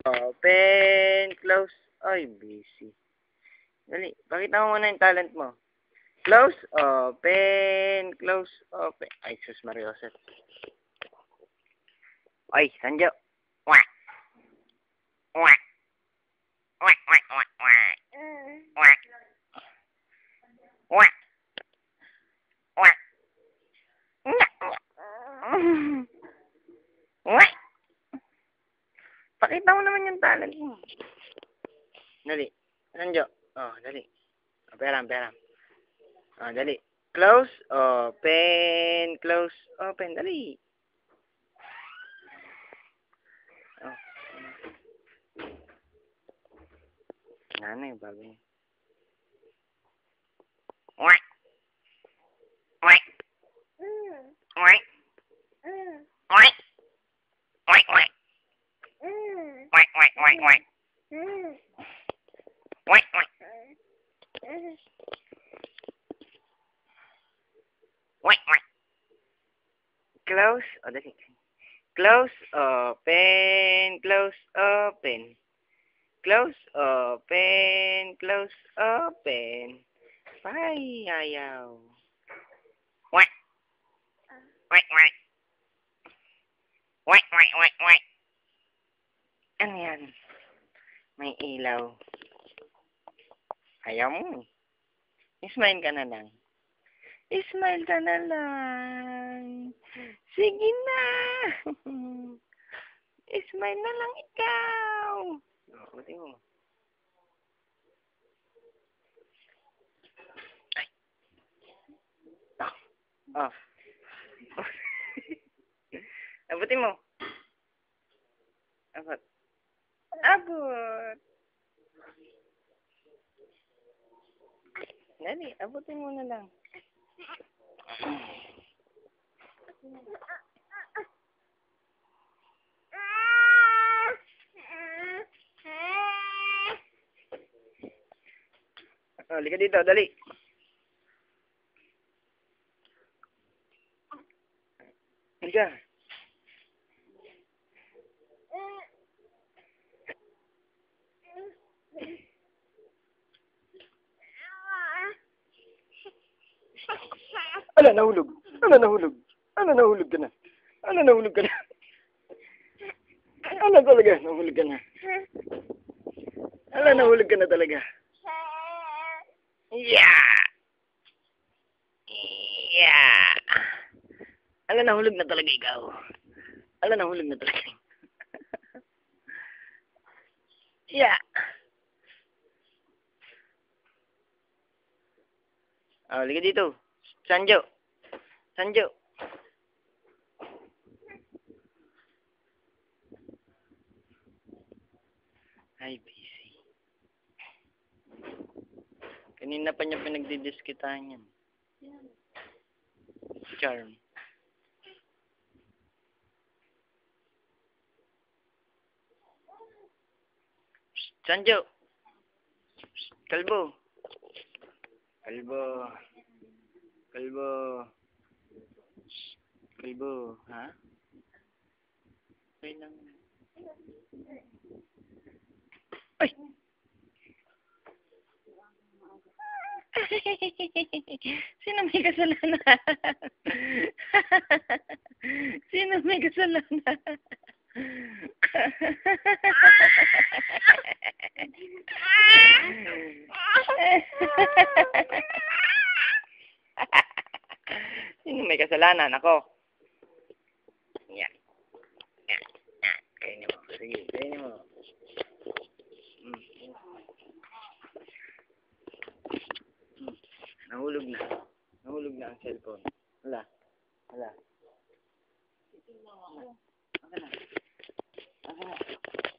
Open, close. Ay, busy. Dali, pakita mo muna yung talent mo. Close, open, close, open. Ay, sus Mariosep. Ay, Sanjo. Wak. Wak. Wak, wak, wak, wak. Wak. Wak. Wak. Wak. Pakita mo naman yung talent mo. Dali. Sanjo. Oh, dali. Peram, peram. Oh, dali. Close, open, close, open. Dali. Oh. Nanay, bago niya. Wak. Wak. Wak. Wak. Wak, wak. Wak, wak, wak, wak. Wak, wak. Wak, wak. Close, oh, dali. Close, open, close, open. Close, open, close, open. Bye, ayaw. Wak. Wak, wak. Wak, wak, wak, wak. Ano yan? May ilaw. Ayaw mo. Smile ka na lang. Smile ka na lang. Sige na. Smile na lang ikaw. Buti mo. Ay. Oh. Oh. Abutin mo. Abot. Abot. Dali, abutin mo na lang. Oh, lika dito, dali. Lika. Ala, nahulog. Ala, nahulog. Ala, nahulog ka na. Ala, nahulog ka na. Ala, talaga, nahulog ka na. Ala, nahulog ka na talaga. Yeah! Yeah! Ala, nahulog na talaga ikaw. Ala, nahulog na talaga. Yeah! Oh, liga dito. Sanjo. Sanjo. Ay, busy. Kanina pa niya pinagdidiskitahan yan. Charm. Sanjo. Kalbo. Kalbo. Kalbo. Kalbo. Ha? Okay lang. Ay! Sino may kasalanan? Sino may kasalanan? Sino may kasalanan? Ako. Yan. Yan. Yan. Kainin mo. Sige, kainin mo. Nahulog na. Nahulog na ang cellphone. Wala. Wala. Wala. Wala. Wala.